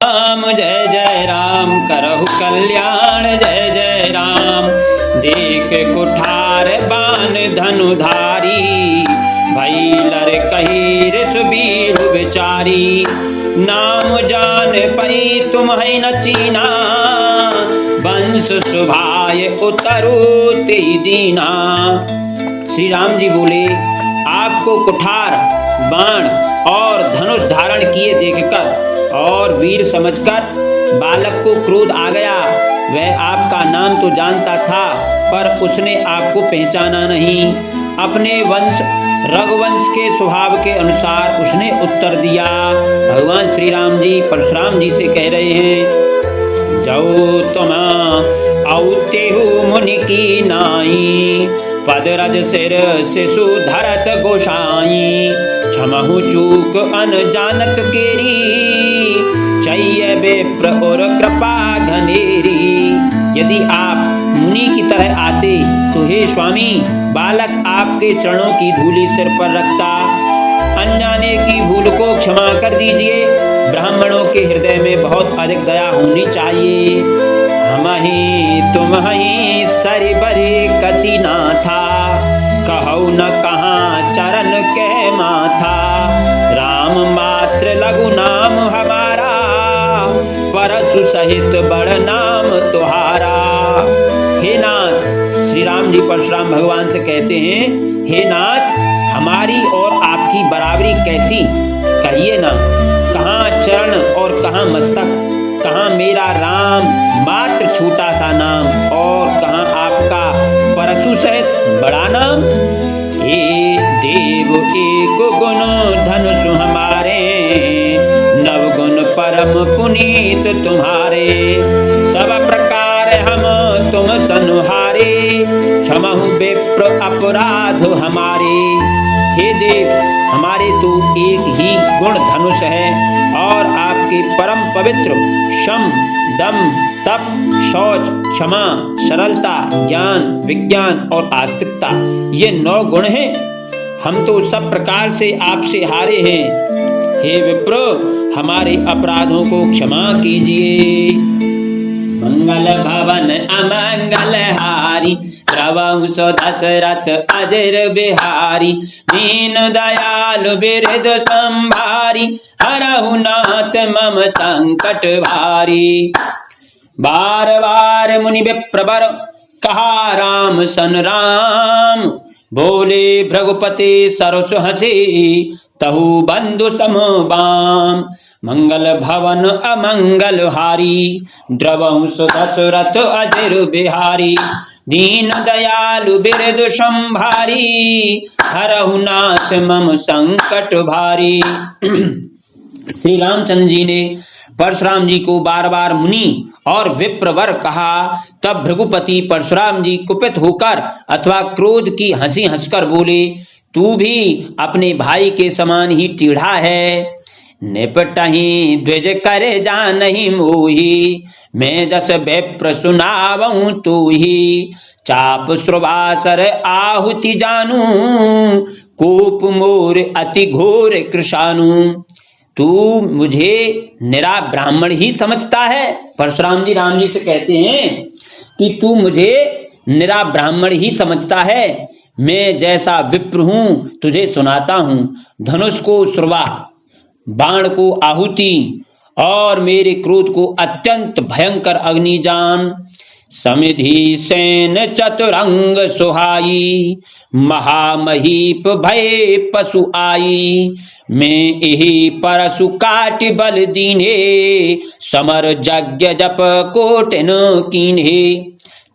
राम जय जय राम, करहु कल्याण जय जय राम। देख कुठार बान धनुधारी, भई लर कही सुबीर विचारी। नाम जान पई तुम्हें न चीना, वंश सुभाय उतरु ते दीना। श्री राम जी बोले, आपको कुठार बाण और धनुष धारण किए देखकर और वीर समझकर बालक को क्रोध आ गया। वह आपका नाम तो जानता था, पर उसने आपको पहचाना नहीं। अपने वंश रघुवंश के स्वभाव के अनुसार उसने उत्तर दिया। भगवान श्री राम जी परशुराम जी से कह रहे हैं, जो तुम औतेहु मुनि की नाई, पदरज सिर शिशु धरत गोसाई। क्षमहु चूक अनजानत केरी, चाहिए विप्र और कृपा घनेरी। यदि आप मुनि की तरह आते तो हे स्वामी, बालक आपके चरणों की धूलि सिर पर रखता। अनजाने की भूल को क्षमा कर दीजिए। ब्राह्मणों के हृदय में बहुत अधिक दया होनी चाहिए। हम ही तुम ही सरि बरे कसी ना था, कहु न कहाँ चरण के माथा। राम मात्र लघु नाम हमारा, परशु सहित बड़ नाम तुम्हारा। हे नाथ, श्री राम जी परशुराम भगवान से कहते हैं, हे नाथ, हमारी और आपकी बराबरी कैसी, कहिए ना। कहाँ चरण और कहाँ मस्तक, कहाँ मेरा राम मात्र छोटा सा नाम और कहाँ आपका परशु सहित बड़ा नाम। हे देव एक गुण धनुष हमारे, नव गुण परम पुनीत तुम्हारे। सब प्रकार हम तुम सनुहारे, क्षमहु विप्र अपराध हमारे। हे देव, हमारे तो एक ही गुण धनुष है और आपके परम पवित्र शम दम तप शौच क्षमा सरलता ज्ञान विज्ञान और आस्तिकता, ये 9 गुण हैं। हम तो सब प्रकार से आपसे हारे हैं। हे विप्र, हमारे अपराधों को क्षमा कीजिए। मंगल भवन अमंगल हारी, रवंश दशरथ अजर बिहारी। दीन दयालु बिरद संभारी, हरहु नाथ मम संकट भारी। बार बार मुनि विप्रवर, कहा राम सन राम। बोले भृगुपति सरस हसी, तहु बंधु समबाम। मंगल भवन अमंगल हारी, द्रवंश दशरथ अजर बिहारी। दीन दयालु बिरद संभारी, हरहु नाथ मम संकट भारी। श्री रामचंद्र जी ने परशुराम जी को बार बार मुनि और विप्रवर कहा। तब भृगुपति परशुराम जी कुपित होकर अथवा क्रोध की हंसी हंसकर बोले, तू भी अपने भाई के समान ही टेढ़ा है। निपटहि द्विज करे जानहि मोहि, मैं जस विप्र सुनावहु तू ही। चाप श्रुवासर आहुति जानू, कोप मोर अति घोर कृशानु। तू मुझे निरा ब्राह्मण ही समझता है। परशुराम जी राम जी से कहते हैं कि तू मुझे निरा ब्राह्मण ही समझता है। मैं जैसा विप्र हूं तुझे सुनाता हूं। धनुष को श्रुवा, बाण को आहुति और मेरे क्रोध को अत्यंत भयंकर अग्नि जान। समिधि सेन चतुरंग सुहाई, महामहीप भय पशु आई। मैं यही परशु काट बल दीने, समर यज्ञ जप कोटिन कीन्हे।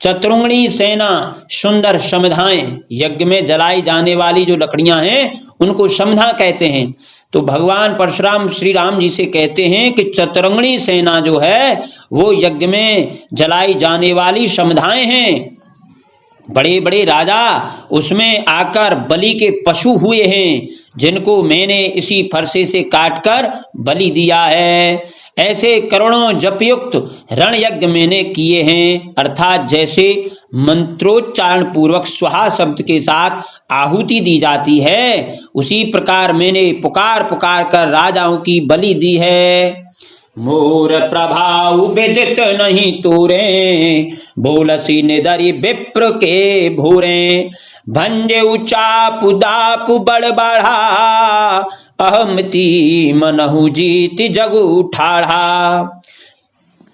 चतुरंगणी सेना, सुंदर शमधाएं, यज्ञ में जलाई जाने वाली जो लकड़ियां हैं उनको शमधा कहते हैं। तो भगवान परशुराम श्री राम जी से कहते हैं कि चतुरंगणी सेना जो है वो यज्ञ में जलाई जाने वाली शमधाएं हैं। बड़े बड़े राजा उसमें आकर बलि के पशु हुए हैं, जिनको मैंने इसी फरसे से काटकर बलि दिया है। ऐसे करोड़ों जपयुक्त रण यज्ञ मैंने किए हैं। अर्थात जैसे मंत्रोच्चारण पूर्वक स्वाहा शब्द के साथ आहुति दी जाती है, उसी प्रकार मैंने पुकार पुकार कर राजाओं की बलि दी है। मोर प्रभाव विदित नहीं तूरे, बोलसी निदरी विप्र के भूरे। भंजे चापु दापु बड़ बढ़ा, अहमति मनहु जीत जगु ठाढ़ा।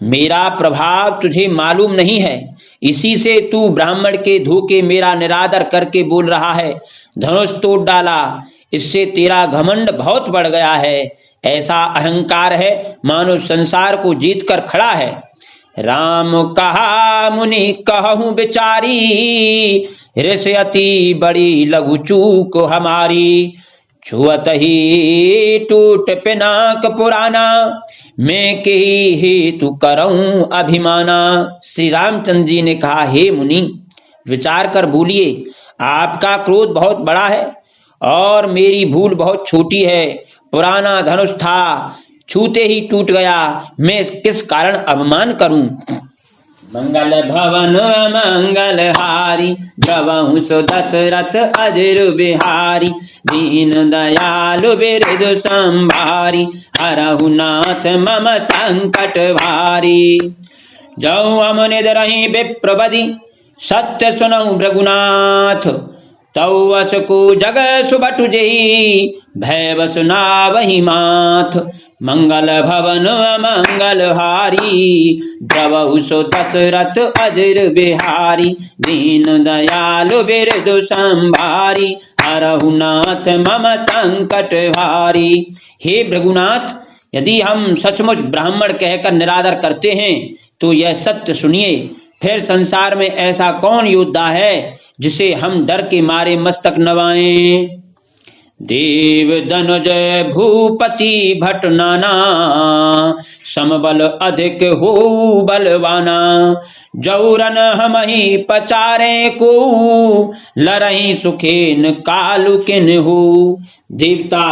मेरा प्रभाव तुझे मालूम नहीं है, इसी से तू ब्राह्मण के धोखे मेरा निरादर करके बोल रहा है। धनुष तोड़ डाला, इससे तेरा घमंड बहुत बढ़ गया है। ऐसा अहंकार है मानो संसार को जीत कर खड़ा है। राम कहा मुनि कहूँ बिचारी, ऋषयति बड़ी लघु चूक हमारी। छुअत ही टूट पिनाक पुराना, मैं के हेतु करऊं अभिमाना। श्री रामचंद्र जी ने कहा, हे मुनि विचार कर बोलिए, आपका क्रोध बहुत बड़ा है और मेरी भूल बहुत छोटी है। पुराना धनुष था, छूते ही टूट गया, मैं किस कारण अवमान करूं। मंगल भवन मंगल हारी, गवहु सो दशरथ अजर बिहारी। दीन दयालु बिरधु संभारी, हरहु नाथ मम संकट भारी। जौ अमुनिद रही विप्रबदी, सत्य सुनहु भृगुनाथ। तौ अस को जग सुबटु जेहि, भय बस नावहि माथ। मंगल भवन मंगल हारी, द्रवहु सो दशरथ अजर बिहारी। दीन दयालु बिरधु संभारी, हरहु नाथ मम संकट भारी। हे भृगुनाथ, यदि हम सचमुच ब्राह्मण कहकर निरादर करते हैं तो यह सत्य सुनिए। फिर संसार में ऐसा कौन योद्धा है जिसे हम डर के मारे मस्तक नवाएं। देव धनुज भूपति भट नाना, समबल अधिक हो बलवाना। जौरन हमहि पचारे को, लरहि सुखेन कालु किन हो। देवता,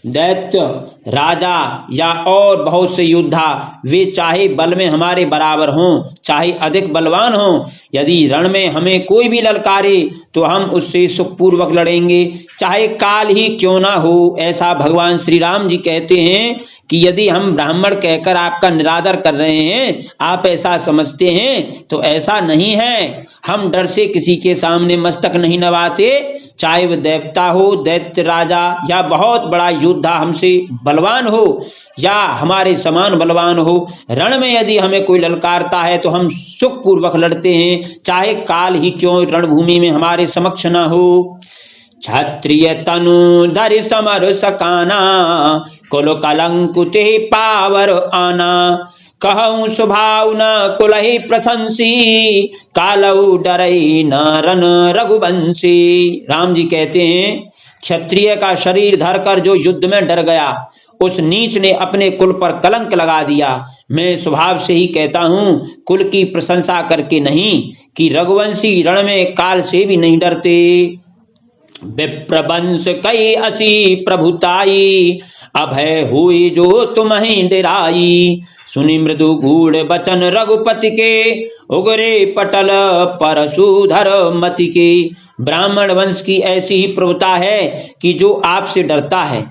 दैत्य, राजा या और बहुत से योद्धा, वे चाहे बल में हमारे बराबर हों चाहे अधिक बलवान हों, यदि रण में हमें कोई भी ललकारे तो हम उससे सुखपूर्वक लड़ेंगे, चाहे काल ही क्यों ना हो। ऐसा भगवान श्री राम जी कहते हैं कि यदि हम ब्राह्मण कहकर आपका निरादर कर रहे हैं, आप ऐसा समझते हैं, तो ऐसा नहीं है। हम डर से किसी के सामने मस्तक नहीं नवाते, चाहे वह देवता हो, दैत्य, राजा या बहुत बड़ा योद्धा हमसे बलवान हो या हमारे समान बलवान हो। रण में यदि हमें कोई ललकारता है तो हम सुख पूर्वक लड़ते हैं, चाहे काल ही क्यों रणभूमि में हमारे समक्ष न हो। क्षत्रिय तनु धरि समर सकाना, कुल कलंकुते पावर आना। कहूँ स्वभाव न कुलहि प्रशंसी, कालऊ डरई न रन रघुवंशी। राम जी कहते हैं, क्षत्रिय का शरीर धरकर जो युद्ध में डर गया, उस नीच ने अपने कुल पर कलंक लगा दिया। मैं स्वभाव से ही कहता हूँ, कुल की प्रशंसा करके नहीं, कि रघुवंशी रण में काल से भी नहीं डरते। विप्रवंश कई असी प्रभुताई, अभय हुई जो तुम्हें डराई। सुनि मृदु गूढ़ बचन रघुपति के, उगरे पटल परशुधर मति के। ब्राह्मण वंश की ऐसी ही प्रभुता है कि जो आपसे डरता है।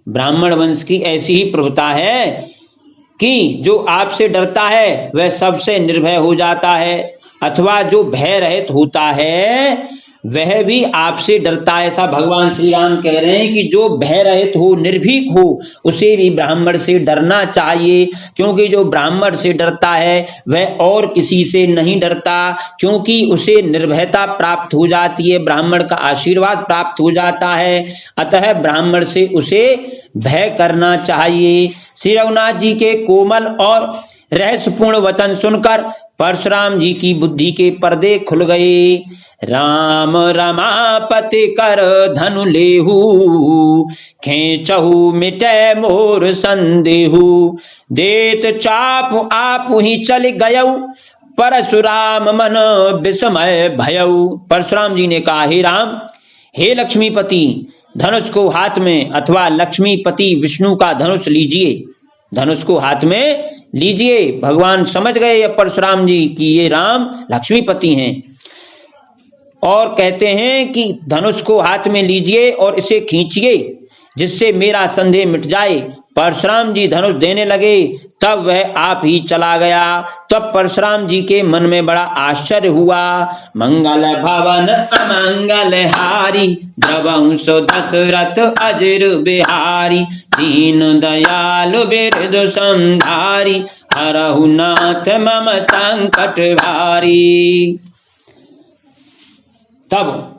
ब्राह्मण वंश की ऐसी ही प्रभुता है कि जो आपसे डरता है वह सबसे निर्भय हो जाता है, अथवा जो भय रहित होता है वह भी आपसे डरता है। ऐसा भगवान श्री राम कह रहे हैं कि जो भय रहित हो, निर्भीक हो, उसे भी ब्राह्मण से डरना चाहिए। क्योंकि जो ब्राह्मण से डरता है वह और किसी से नहीं डरता, क्योंकि उसे निर्भयता प्राप्त हो जाती है, ब्राह्मण का आशीर्वाद प्राप्त हो जाता है। अतः ब्राह्मण से उसे भय करना चाहिए। श्री रघुनाथ जी के कोमल और रहस्यपूर्ण वचन सुनकर परशुराम जी की बुद्धि के पर्दे खुल गए। राम रमापति कर धनु लेहू, खेचहु मिटे मोर संदेहू। देत चाप आप ही चल गयऊ, परशुराम मन विस्मय भयऊ। परशुराम जी ने कहा, हे राम, हे लक्ष्मीपति, धनुष को हाथ में, अथवा लक्ष्मीपति विष्णु का धनुष लीजिए, धनुष को हाथ में लीजिए। भगवान समझ गए परशुराम जी कि ये राम लक्ष्मीपति हैं, और कहते हैं कि धनुष को हाथ में लीजिए और इसे खींचिए, जिससे मेरा संदेह मिट जाए। परशुराम जी धनुष देने लगे, तब वह आप ही चला गया। तब परशुराम जी के मन में बड़ा आश्चर्य हुआ। मंगल भवन अमंगल हारी, द्रवंश दशरथ अजर बिहारी, दीन दयालु बिरदु संधारी, हरहु नाथ मम संकट भारी। तब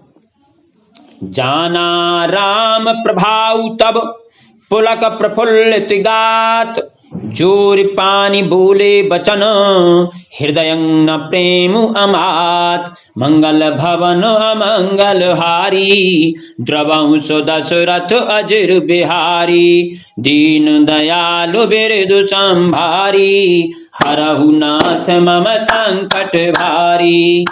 जाना राम प्रभाव तब, पुलक प्रफुल्लित गात, जोर पानी बोले बचन, हृदय न प्रेम अमात। मंगल भवन अमंगल हारी, द्रवंश दशरथ अजर बिहारी, दीन दयालु बिरदु संभारी, हरहु नाथ मम संकट भारी।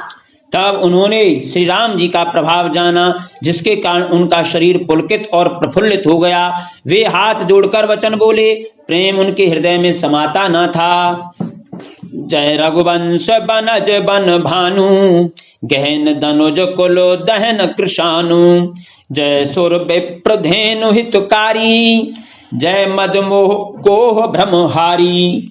तब उन्होंने श्री राम जी का प्रभाव जाना, जिसके कारण उनका शरीर पुलकित और प्रफुल्लित हो गया। वे हाथ जोड़कर वचन बोले, प्रेम उनके हृदय में समाता न था। जय रघुवंश बनज बन भानु, गहन धनुज कुलो दहन कृशानु, जय सुर विप्र धेनु हितकारी, जय मद मोह कोह भ्रमहारी।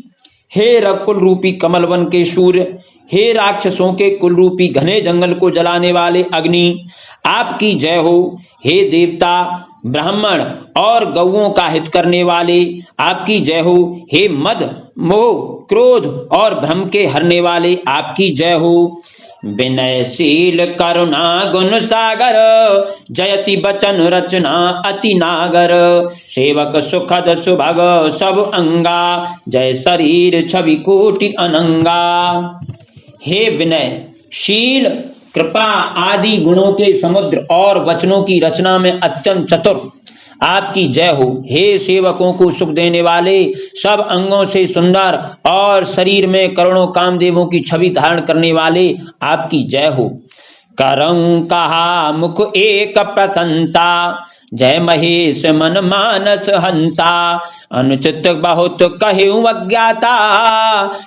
हे रकुल रूपी कमल वन के सूर्य, हे राक्षसों के कुल रूपी घने जंगल को जलाने वाले अग्नि, आपकी जय हो। हे देवता, ब्राह्मण और गौओं का हित करने वाले, आपकी जय हो। हे मद मोह क्रोध और भ्रम के हरने वाले, आपकी जय हो। विनयशील करुणा गुण सागर, जयति बचन रचना अति नागर, सेवक सुखद सुभग सब अंगा, जय शरीर छवि कोटि अनंगा। हे विनय शील कृपा आदि गुणों के समुद्र और वचनों की रचना में अत्यंत चतुर, आपकी जय हो। हे सेवकों को सुख देने वाले, सब अंगों से सुंदर और शरीर में करोड़ों कामदेवों की छवि धारण करने वाले, आपकी जय हो। करऊं कहा मुख एक प्रशंसा, जय महेश मन मानस हंसा, अनुचित बहुत कहूँ अज्ञाता,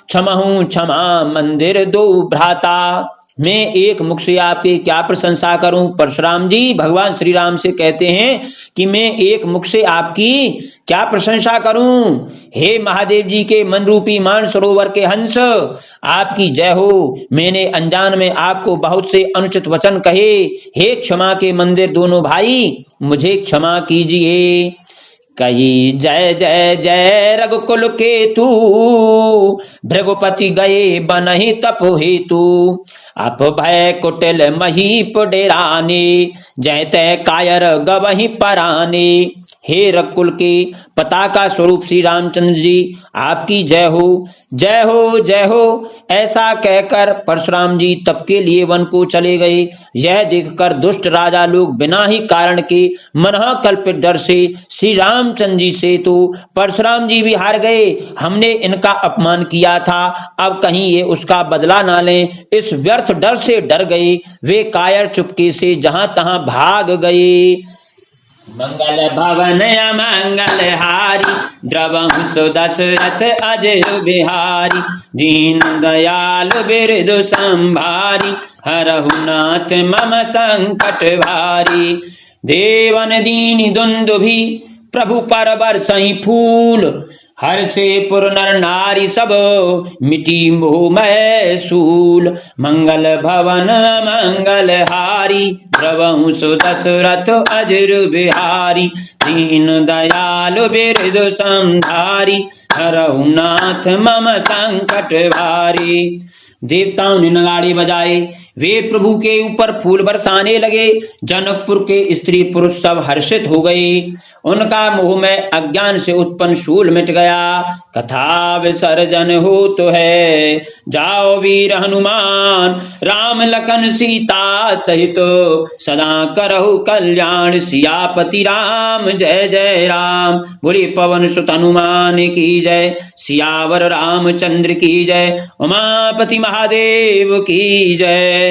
क्षमहूँ क्षमा मंदिर दो भ्राता। मैं एक मुख से आपकी क्या प्रशंसा करूं। परशुराम जी भगवान श्री राम से कहते हैं कि मैं एक मुख से आपकी क्या प्रशंसा करूं। हे महादेव जी के मन रूपी मान सरोवर के हंस, आपकी जय हो। मैंने अनजान में आपको बहुत से अनुचित वचन कहे। हे क्षमा के मंदिर दोनों भाई, मुझे क्षमा कीजिए। कही जय जय जय रघुकुल केतु, भृगुपति गए बनहि तपो हेतु, अप भय कुटिल महीप डेराने, जय तय कायर गवहि पराने। हे रघुकुल के पताका स्वरूप श्री रामचंद्र जी, आपकी जय हो, जय हो, जय हो। ऐसा कहकर परशुराम जी तप के लिए वन को चले गए। यह देखकर दुष्ट राजा लोग बिना ही कारण के मनः कल्पित डर से श्री रामचंद्र जी से तो परशुराम जी भी हार गए। हमने इनका अपमान किया था, अब कहीं ये उसका बदला ना लें, इस व्यर्थ डर से डर गए। वे कायर चुपके से जहां तहां भाग गए। मंगल भवन अमंगल हारी, द्रवंश दशरथ अजर बिहारी, दीन दयालु बिरदु संभारी, हरहु नाथ मम संकट भारी। देवन दीन दुंदुभि, प्रभु पर बरसहि फूल, हर से पुर नर नारी सब, मिटी मोह मय सूल। मंगल भवन मंगल हारी, द्रवंश दशरथ अजर बिहारी, दीन दयालु बिरदु संधारी, हरहु नाथ मम संकट भारी। देवताओं ने नगाड़े बजाए, वे प्रभु के ऊपर फूल बरसाने लगे। जनकपुर के स्त्री पुरुष सब हर्षित हो गए। उनका मुंह में अज्ञान से उत्पन्न शूल मिट गया। कथा विसर्जन हो तो है, जाओ वीर हनुमान, राम लखन सीता सहित, सदा करहु कल्याण, सियापति राम जय जय राम। बोले पवन सुत हनुमान की जय, सियावर रामचंद्र की जय, उमापति महादेव की जय।